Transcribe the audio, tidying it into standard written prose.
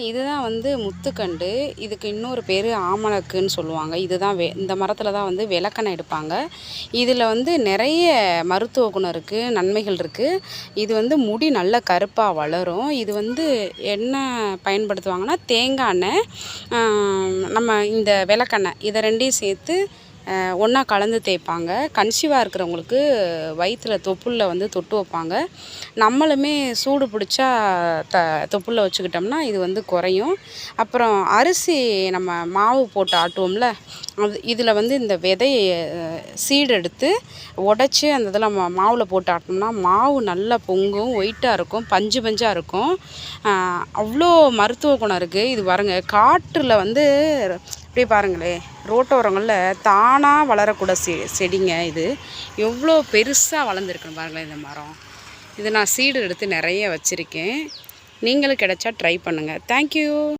இதுதான் வந்து முத்துக்கண்டு. இதுக்கு இன்னொரு பேர் ஆமணக்குன்னு சொல்லுவாங்க. இதுதான் இந்த மரத்தில் தான் வந்து விளக்கெண்ணெய் எடுப்பாங்க. இதில் வந்து நிறைய மருத்துவ குணம் இருக்குது, நன்மைகள் இருக்குது. இது வந்து முடி நல்ல கருப்பாக வளரும். இது வந்து என்ன பயன்படுத்துவாங்கன்னா தேங்காய் எண்ணெய், நம்ம இந்த விளக்கெண்ணெய் இதை ரெண்டையும் சேர்த்து ஒன்றா கலந்து தேய்ப்பாங்க. கன்சீவாக இருக்கிறவங்களுக்கு வயிற்றில் தொப்புளில் வந்து தொட்டு வைப்பாங்க. நம்மளுமே சூடு பிடிச்சா தொப்புளில் வச்சுக்கிட்டோம்னா இது வந்து குறையும். அப்புறம் அரிசி நம்ம மாவு போட்டு ஆட்டுவோம்ல, இதில் வந்து இந்த விதையை சீடு எடுத்து உடச்சி அந்த இதில் மாவில் போட்டு ஆட்டினோம்னா மாவு நல்லா பொங்கும், ஒயிட்டாக இருக்கும், பஞ்சு பஞ்சாக இருக்கும். அவ்வளோ மருத்துவ குணம் இருக்குது. இது பாருங்கள், காட்டில் வந்து இப்படி பாருங்களேன், ரோட்டோரங்களில் தானாக வளரக்கூட செடிங்க. இது எவ்வளோ பெருசாக வளர்ந்துருக்குன்னு பாருங்களேன் இந்த மரம். இது நான் சீடு எடுத்து நிறைய வச்சுருக்கேன். நீங்களும் கிடைச்சா ட்ரை பண்ணுங்கள். தேங்க்யூ.